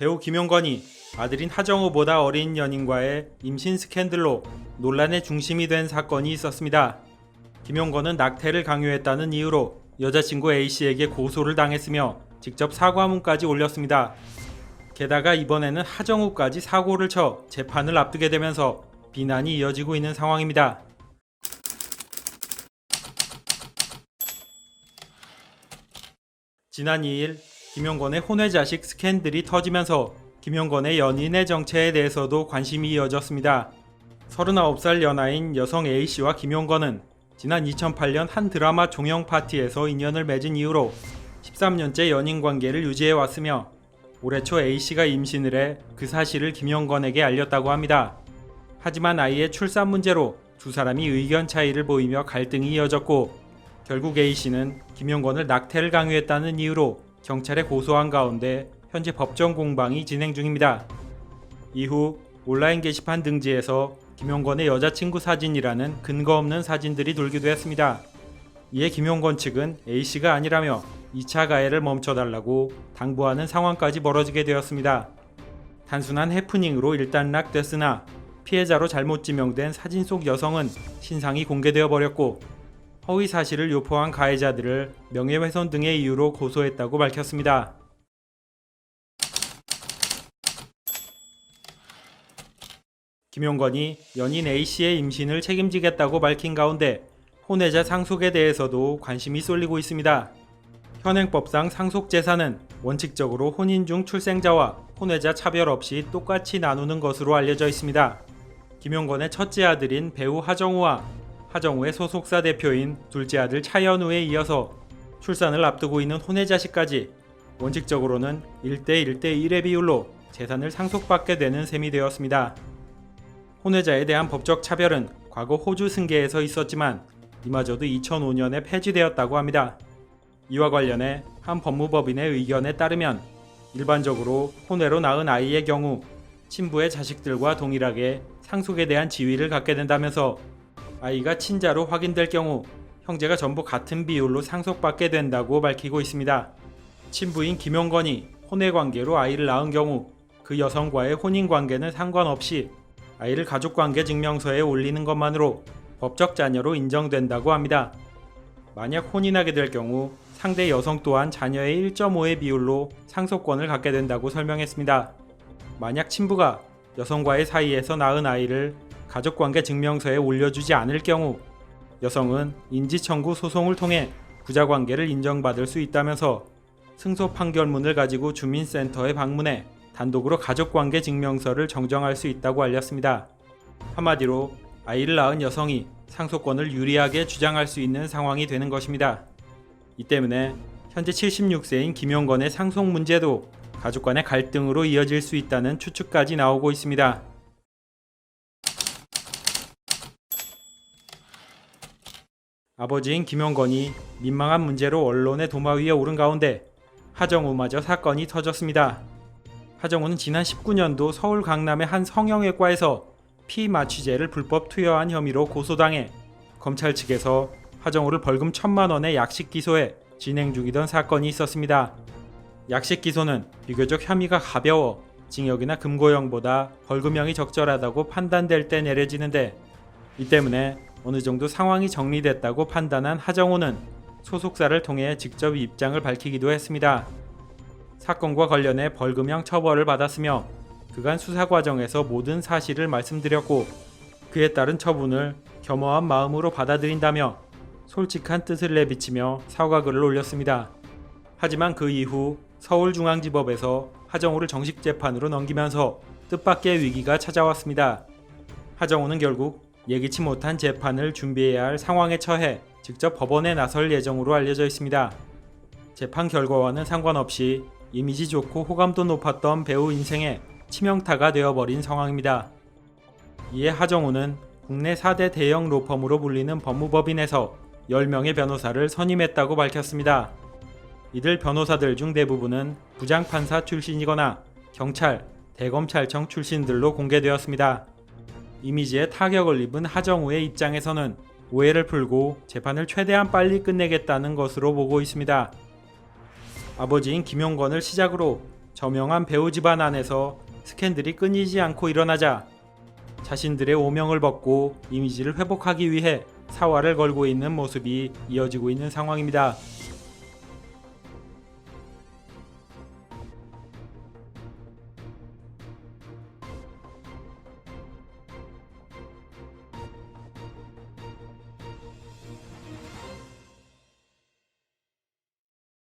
배우 김용건이 아들인 하정우보다 어린 연인과의 임신 스캔들로 논란의 중심이 된 사건이 있었습니다. 김용건은 낙태를 강요했다는 이유로 여자친구 A씨에게 고소를 당했으며 직접 사과문까지 올렸습니다. 게다가 이번에는 하정우까지 사고를 쳐 재판을 앞두게 되면서 비난이 이어지고 있는 상황입니다. 지난 2일 김용건의 혼외자식 스캔들이 터지면서 김용건의 연인의 정체에 대해서도 관심이 이어졌습니다. 39살 연하인 여성 A씨와 김용건은 지난 2008년 한 드라마 종영 파티에서 인연을 맺은 이후로 13년째 연인 관계를 유지해 왔으며 올해 초 A씨가 임신을 해 그 사실을 김용건에게 알렸다고 합니다. 하지만 아이의 출산 문제로 두 사람이 의견 차이를 보이며 갈등이 이어졌고 결국 A씨는 김용건을 낙태를 강요했다는 이유로 경찰에 고소한 가운데 현재 법정 공방이 진행 중입니다. 이후 온라인 게시판 등지에서 김용건의 여자친구 사진이라는 근거 없는 사진들이 돌기도 했습니다. 이에 김용건 측은 A씨가 아니라며 2차 가해를 멈춰달라고 당부하는 상황까지 벌어지게 되었습니다. 단순한 해프닝으로 일단락됐으나 피해자로 잘못 지명된 사진 속 여성은 신상이 공개되어 버렸고 허위 사실을 유포한 가해자들을 명예훼손 등의 이유로 고소했다고 밝혔습니다. 김용건이 연인 A씨의 임신을 책임지겠다고 밝힌 가운데 혼외자 상속에 대해서도 관심이 쏠리고 있습니다. 현행법상 상속재산은 원칙적으로 혼인 중 출생자와 혼외자 차별 없이 똑같이 나누는 것으로 알려져 있습니다. 김용건의 첫째 아들인 배우 하정우와 하정우의 소속사 대표인 둘째 아들 차현우에 이어서 출산을 앞두고 있는 혼외자식까지 원칙적으로는 1대1대1의 비율로 재산을 상속받게 되는 셈이 되었습니다. 혼외자에 대한 법적 차별은 과거 호주 승계에서 있었지만 이마저도 2005년에 폐지되었다고 합니다. 이와 관련해 한 법무법인의 의견에 따르면 일반적으로 혼외로 낳은 아이의 경우 친부의 자식들과 동일하게 상속에 대한 지위를 갖게 된다면서 아이가 친자로 확인될 경우 형제가 전부 같은 비율로 상속받게 된다고 밝히고 있습니다. 친부인 김용건이 혼외 관계로 아이를 낳은 경우 그 여성과의 혼인 관계는 상관없이 아이를 가족관계 증명서에 올리는 것만으로 법적 자녀로 인정된다고 합니다. 만약 혼인하게 될 경우 상대 여성 또한 자녀의 1.5의 비율로 상속권을 갖게 된다고 설명했습니다. 만약 친부가 여성과의 사이에서 낳은 아이를 가족관계 증명서에 올려주지 않을 경우 여성은 인지청구 소송을 통해 부자관계를 인정받을 수 있다면서 승소 판결문을 가지고 주민센터에 방문해 단독으로 가족관계 증명서를 정정할 수 있다고 알렸습니다. 한마디로 아이를 낳은 여성이 상속권을 유리하게 주장할 수 있는 상황이 되는 것입니다. 이 때문에 현재 76세인 김용건의 상속 문제도 가족 간의 갈등으로 이어질 수 있다는 추측까지 나오고 있습니다. 아버지인 김용건이 민망한 문제로 언론의 도마 위에 오른 가운데 하정우마저 사건이 터졌습니다. 하정우는 지난 19년도 서울 강남의 한 성형외과에서 피마취제를 불법 투여한 혐의로 고소당해 검찰 측에서 하정우를 벌금 1,000만 원의 약식 기소해 진행 중이던 사건이 있었습니다. 약식 기소는 비교적 혐의가 가벼워 징역이나 금고형보다 벌금형이 적절하다고 판단될 때 내려지는데 이 때문에 어느 정도 상황이 정리됐다고 판단한 하정우는 소속사를 통해 직접 입장을 밝히기도 했습니다. 사건과 관련해 벌금형 처벌을 받았으며 그간 수사 과정에서 모든 사실을 말씀드렸고 그에 따른 처분을 겸허한 마음으로 받아들인다며 솔직한 뜻을 내비치며 사과글을 올렸습니다. 하지만 그 이후 서울중앙지법에서 하정우를 정식 재판으로 넘기면서 뜻밖의 위기가 찾아왔습니다. 하정우는 결국 예기치 못한 재판을 준비해야 할 상황에 처해 직접 법원에 나설 예정으로 알려져 있습니다. 재판 결과와는 상관없이 이미지 좋고 호감도 높았던 배우 인생에 치명타가 되어버린 상황입니다. 이에 하정우는 국내 4대 대형 로펌으로 불리는 법무법인에서 10명의 변호사를 선임했다고 밝혔습니다. 이들 변호사들 중 대부분은 부장판사 출신이거나 경찰, 대검찰청 출신들로 공개되었습니다. 이미지에 타격을 입은 하정우의 입장에서는 오해를 풀고 재판을 최대한 빨리 끝내겠다는 것으로 보고 있습니다. 아버지인 김용건을 시작으로 저명한 배우 집안 안에서 스캔들이 끊이지 않고 일어나자 자신들의 오명을 벗고 이미지를 회복하기 위해 사활을 걸고 있는 모습이 이어지고 있는 상황입니다.